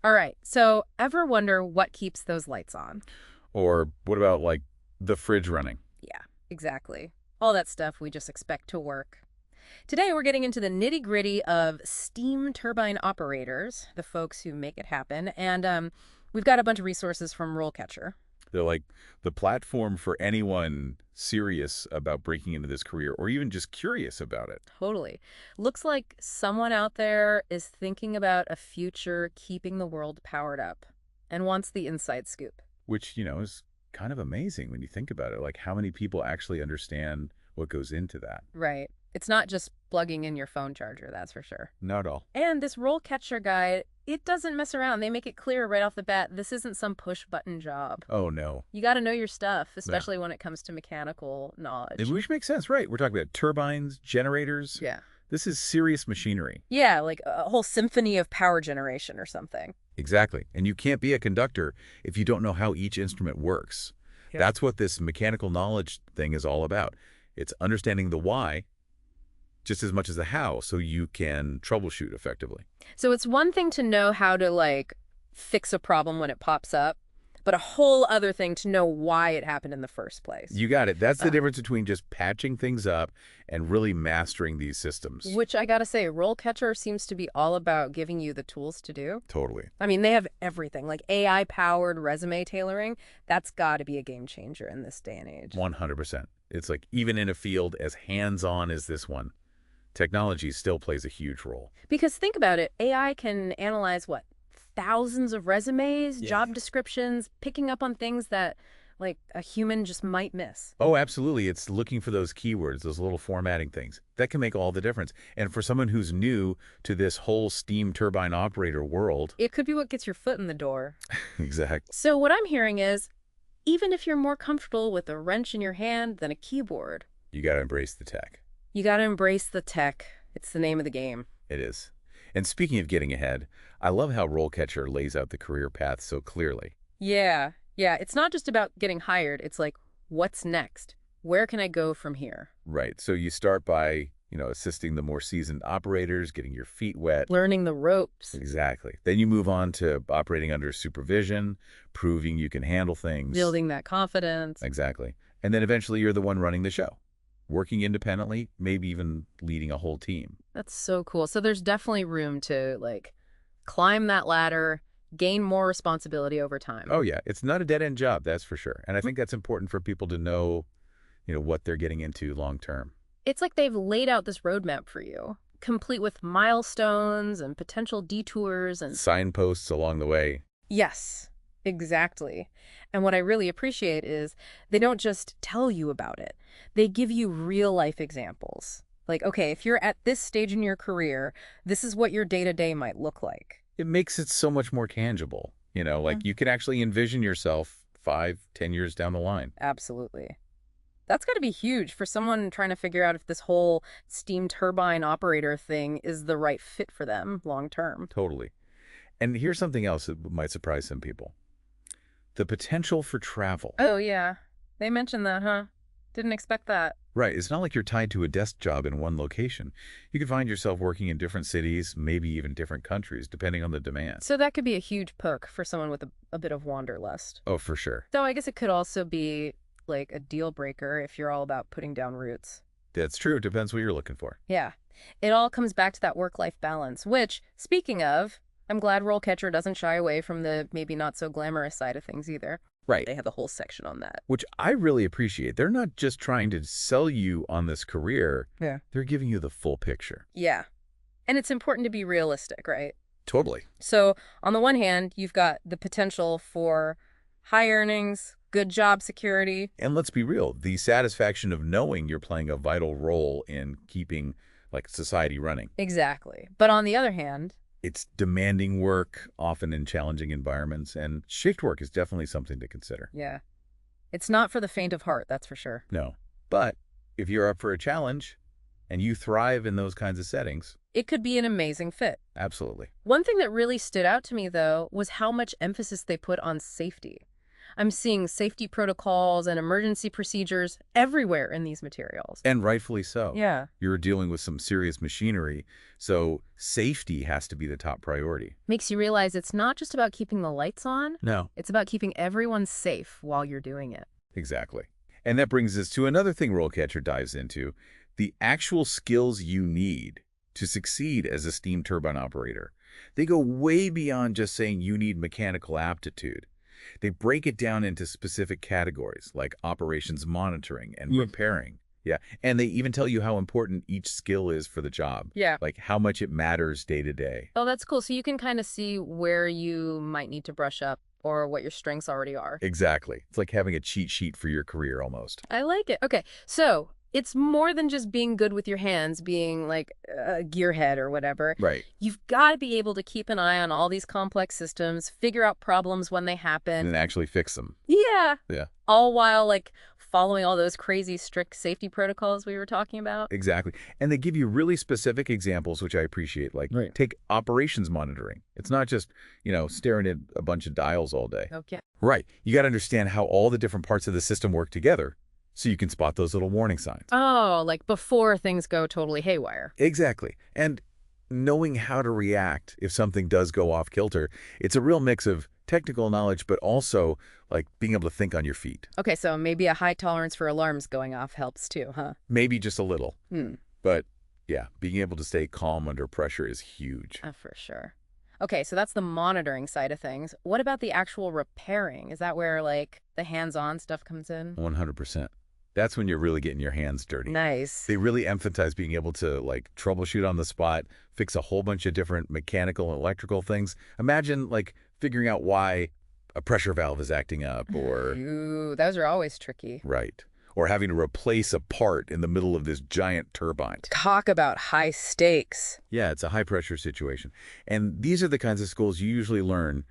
All right, so ever wonder what keeps those lights on? Or what about, like, the fridge running? Yeah, exactly. All that stuff we just expect to work. Today, we're getting into the nitty-gritty of Steam Turbine Operators, the folks who make it happen, and we've got a bunch of resources from RoleCatcher. They're like the platform for anyone serious about breaking into this career or even just curious about it, Totally. Looks like someone out there is thinking about a future keeping the world powered up and wants the inside scoop. which, is kind of amazing when you think about it. Like, how many people actually understand what goes into that? Right. It's not just plugging in your phone charger, that's for sure. Not all. And this roll catcher guide, it doesn't mess around. They make it clear right off the bat, this isn't some push button job. Oh, no. You got to know your stuff, Yeah. especially when it comes to mechanical knowledge. Which makes sense, right? We're talking about turbines, generators. Yeah. This is serious machinery. Yeah, like a whole symphony of power generation or something. Exactly. And you can't be a conductor if you don't know how each instrument works. Yeah. That's what this mechanical knowledge thing is all about. It's understanding the why just as much as the how so you can troubleshoot effectively. So it's one thing to know how to like fix a problem when it pops up, but a whole other thing to know why it happened in the first place. You got it. That's the Uh, difference between just patching things up and really mastering these systems. which I gotta say, RoleCatcher seems to be all about giving you the tools to do. Totally. I mean, they have everything, like AI-powered resume tailoring. That's got to be a game changer in this day and age. 100%. It's like even in a field as hands-on as this one, technology still plays a huge role. Because think about it, AI can analyze what? Thousands of resumes, Yeah. job descriptions, picking up on things that like a human just might miss. Oh, absolutely. It's looking for those keywords, those little formatting things. That can make all the difference. And for someone who's new to this whole steam turbine operator world, It could be what gets your foot in the door. exactly. So what I'm hearing is, even if you're more comfortable with a wrench in your hand than a keyboard, You got to embrace the tech. you got to embrace the tech. It's the name of the game. It is. And speaking of getting ahead, I love how RoleCatcher lays out the career path so clearly. Yeah, yeah. It's not just about getting hired. It's like, what's next? Where can I go from here? Right. So you start by, assisting the more seasoned operators, getting your feet wet. Learning the ropes. Exactly. Then you move on to operating under supervision, proving you can handle things. Building that confidence. Exactly. And then eventually you're the one running the show, working independently, maybe even leading a whole team. That's so cool. So there's definitely room to like climb that ladder, gain more responsibility over time. Oh, yeah. It's not a dead-end job, that's for sure. And I think that's important for people to know, what they're getting into long term. It's like they've laid out this roadmap for you, complete with milestones and potential detours and Signposts along the way. yes, exactly. And what I really appreciate is they don't just tell you about it. They give you real life examples. Like, okay, if you're at this stage in your career, this is what your day-to-day might look like. It makes it so much more tangible. Like you can actually envision yourself 5, 10 years down the line. Absolutely. That's got to be huge for someone trying to figure out if this whole steam turbine operator thing is the right fit for them long term. Totally. And here's something else that might surprise some people. The potential for travel. Oh, yeah. They mentioned that, huh? Didn't expect that. Right. It's not like you're tied to a desk job in one location. You could find yourself working in different cities, maybe even different countries, depending on the demand. So that could be a huge perk for someone with a bit of wanderlust. Oh, for sure. So I guess it could also be like a deal breaker if you're all about putting down roots. That's true. It depends what you're looking for. Yeah. It all comes back to that work-life balance, which, speaking of, I'm glad RoleCatcher doesn't shy away from the maybe not so glamorous side of things either. Right. They have the whole section on that. Which I really appreciate. They're not just trying to sell you on this career. Yeah. They're giving you the full picture. Yeah. And it's important to be realistic, right? Totally. So on the one hand, you've got the potential for high earnings, good job security. And let's be real, the satisfaction of knowing you're playing a vital role in keeping society running. Exactly. But on the other hand, It's demanding work, often in challenging environments, and shift work is definitely something to consider. yeah, it's not for the faint of heart, that's for sure. No. But if you're up for a challenge and you thrive in those kinds of settings, It could be an amazing fit. absolutely. One thing that really stood out to me, though, was how much emphasis they put on safety. I'm seeing safety protocols and emergency procedures everywhere in these materials. And rightfully so. Yeah. You're dealing with some serious machinery, so safety has to be the top priority. Makes you realize it's not just about keeping the lights on, No. it's about keeping everyone safe while you're doing it. Exactly. And that brings us to another thing RoleCatcher dives into, the actual skills you need to succeed as a steam turbine operator. They go way beyond just saying you need mechanical aptitude. They break it down into specific categories like operations monitoring and repairing. Yeah, and they even tell you how important each skill is for the job, Yeah. like how much it matters day to day. Oh, that's cool. So you can kind of see where you might need to brush up or what your strengths already are. Exactly. It's like having a cheat sheet for your career almost. I like it. Okay, so it's more than just being good with your hands, being like a gearhead or whatever. Right. You've got to be able to keep an eye on all these complex systems, figure out problems when they happen. And actually fix them. Yeah. Yeah. All while like following all those crazy strict safety protocols we were talking about. Exactly. And they give you really specific examples, which I appreciate. Like, Right. take operations monitoring. It's not just, staring at a bunch of dials all day. Okay. Right. You got to understand how all the different parts of the system work together so you can spot those little warning signs. Oh, like before things go totally haywire. Exactly. And knowing how to react if something does go off kilter, it's a real mix of technical knowledge, but also like being able to think on your feet. Okay, so maybe a high tolerance for alarms going off helps too, huh? Maybe just a little. Hmm. But yeah, being able to stay calm under pressure is huge. For sure. Okay, so that's the monitoring side of things. What about the actual repairing? Is that where like the hands-on stuff comes in? 100%. That's when you're really getting your hands dirty. Nice. They really emphasize being able to like troubleshoot on the spot, fix a whole bunch of different mechanical and electrical things. Imagine like figuring out why a pressure valve is acting up or Ooh, those are always tricky. right. Or having to replace a part in the middle of this giant turbine. Talk about high stakes. Yeah, it's a high pressure situation. And these are the kinds of skills you usually learn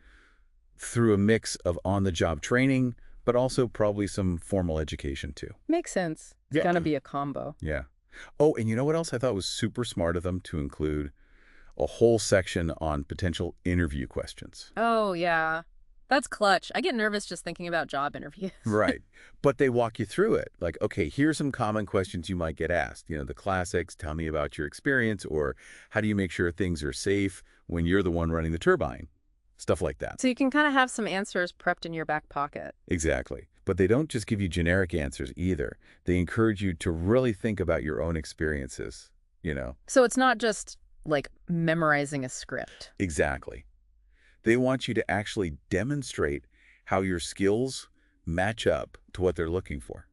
through a mix of on-the-job training, but also probably some formal education too. Makes sense. It's gonna be a combo. Yeah. Oh, and you know what else I thought was super smart of them to include? A whole section on potential interview questions. Oh, yeah. That's clutch. I get nervous just thinking about job interviews. Right. But they walk you through it. Like, okay, here's some common questions you might get asked. The classics, tell me about your experience, or how do you make sure things are safe when you're the one running the turbine? Stuff like that. So you can kind of have some answers prepped in your back pocket. Exactly. But they don't just give you generic answers either. They encourage you to really think about your own experiences, So it's not just like memorizing a script. Exactly. They want you to actually demonstrate how your skills match up to what they're looking for.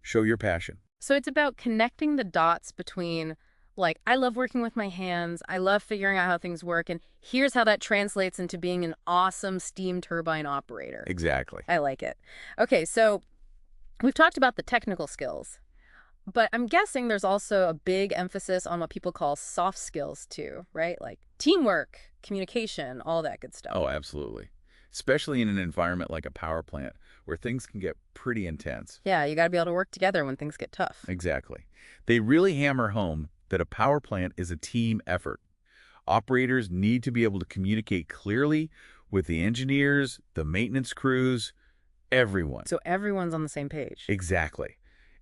Show your passion. So it's about connecting the dots between, like, I love working with my hands, I love figuring out how things work, and here's how that translates into being an awesome steam turbine operator. Exactly. I like it. Okay, so we've talked about the technical skills, but I'm guessing there's also a big emphasis on what people call soft skills too, right? Like teamwork, communication, all that good stuff. Oh, absolutely. Especially in an environment like a power plant where things can get pretty intense. Yeah, you got to be able to work together when things get tough. Exactly. They really hammer home that a power plant is a team effort. Operators need to be able to communicate clearly with the engineers, the maintenance crews, everyone. So everyone's on the same page. Exactly.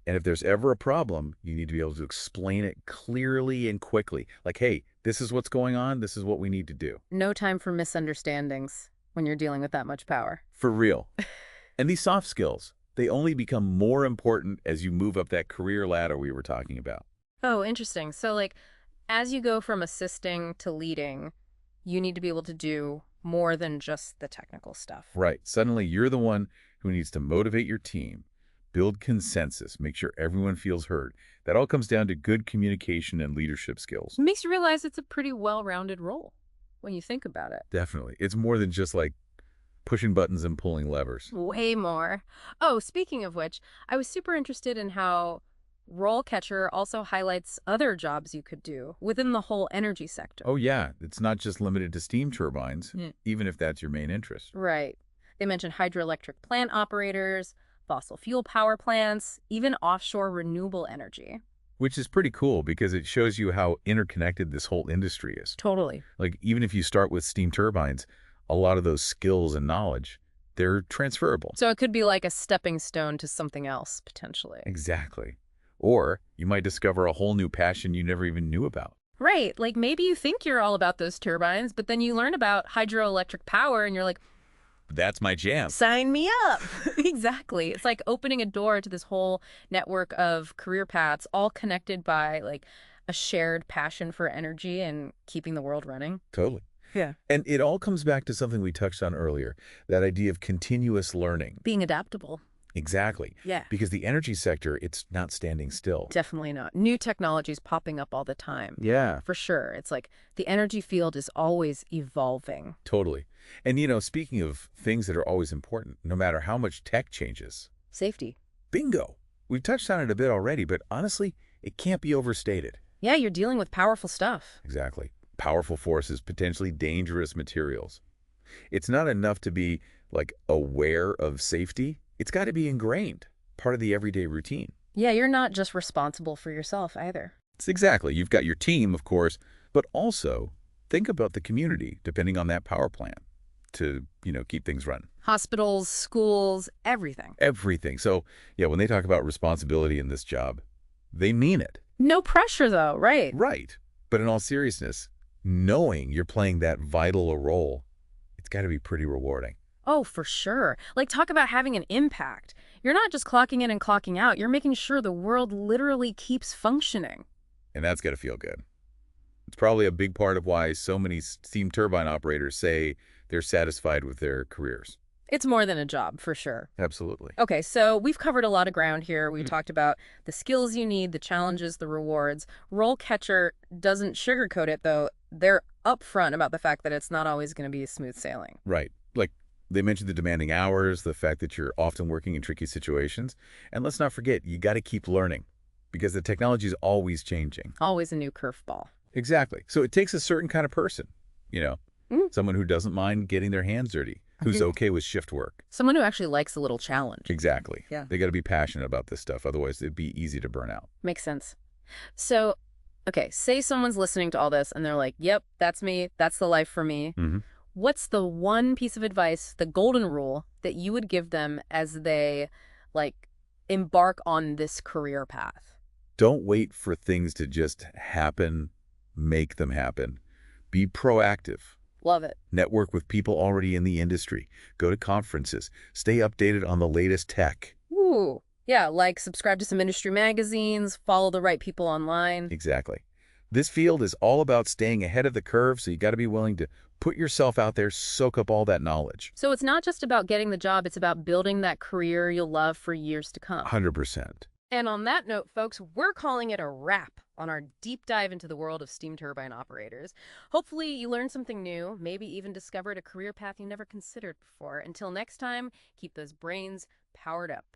And if there's ever a problem, you need to be able to explain it clearly and quickly. Like, hey, this is what's going on. This is what we need to do. No time for misunderstandings when you're dealing with that much power. For real. And these soft skills, they only become more important as you move up that career ladder we were talking about. Oh, interesting. So like, as you go from assisting to leading, you need to be able to do more than just the technical stuff. Right. Suddenly, you're the one who needs to motivate your team, build consensus, make sure everyone feels heard. That all comes down to good communication and leadership skills. It makes you realize it's a pretty well-rounded role when you think about it. Definitely. It's more than just like pushing buttons and pulling levers. Way more. Oh, speaking of which, I was super interested in how RoleCatcher also highlights other jobs you could do within the whole energy sector. Oh, yeah. It's not just limited to steam turbines, even if that's your main interest. Right. They mentioned hydroelectric plant operators, fossil fuel power plants, even offshore renewable energy. Which is pretty cool because it shows you how interconnected this whole industry is. Totally. Like, even if you start with steam turbines, a lot of those skills and knowledge They're transferable. So it could be like a stepping stone to something else, potentially. Exactly. Or you might discover a whole new passion you never even knew about. Right. Like maybe you think you're all about those turbines, but then you learn about hydroelectric power and you're like, That's my jam. sign me up. Exactly. It's like opening a door to this whole network of career paths, all connected by like a shared passion for energy and keeping the world running. Totally. Yeah. And it all comes back to something we touched on earlier, that idea of continuous learning. Being adaptable. Exactly. Yeah. Because the energy sector, it's not standing still. Definitely not. New technologies popping up all the time. Yeah, For sure. It's like the energy field is always evolving. totally. And, speaking of things that are always important, no matter how much tech changes, Safety. bingo. We've touched on it a bit already, but honestly, it can't be overstated. Yeah, you're dealing with powerful stuff. Exactly. Powerful forces, potentially dangerous materials. It's not enough to be, like, aware of safety. It's got to be ingrained, part of the everyday routine. Yeah, you're not just responsible for yourself either. It's exactly. You've got your team, of course, but also think about the community, depending on that power plant, to, keep things running. Hospitals, schools, everything. Everything. So, yeah, when they talk about responsibility in this job, they mean it. No pressure though, right? Right. But in all seriousness, knowing you're playing that vital a role, it's got to be pretty rewarding. Oh, for sure. Like talk about having an impact. You're not just clocking in and clocking out. You're making sure the world literally keeps functioning. And that's got to feel good. It's probably a big part of why so many steam turbine operators say they're satisfied with their careers. It's more than a job, for sure. Absolutely. Okay, so we've covered a lot of ground here. We talked about the skills you need, the challenges, the rewards. RoleCatcher doesn't sugarcoat it, though. They're upfront about the fact that it's not always going to be smooth sailing. Right. Like they mentioned the demanding hours, the fact that you're often working in tricky situations. And let's not forget, you got to keep learning because the technology is always changing. Always a new curveball. Exactly. So it takes a certain kind of person, someone who doesn't mind getting their hands dirty, who's okay with shift work. Someone who actually likes a little challenge. Exactly. Yeah. They got to be passionate about this stuff. Otherwise, it'd be easy to burn out. Makes sense. So, okay, say someone's listening to all this and they're like, yep, that's me. That's the life for me. Mm-hmm. What's the one piece of advice, the golden rule, that you would give them as they, embark on this career path? Don't wait for things to just happen. Make them happen. Be proactive. Love it. Network with people already in the industry. Go to conferences. Stay updated on the latest tech. Ooh. Yeah, subscribe to some industry magazines, follow the right people online. Exactly. This field is all about staying ahead of the curve, so you got to be willing to put yourself out there, soak up all that knowledge. So it's not just about getting the job, it's about building that career you'll love for years to come. 100%. And on that note, folks, we're calling it a wrap on our deep dive into the world of steam turbine operators. Hopefully you learned something new, maybe even discovered a career path you never considered before. Until next time, keep those brains powered up.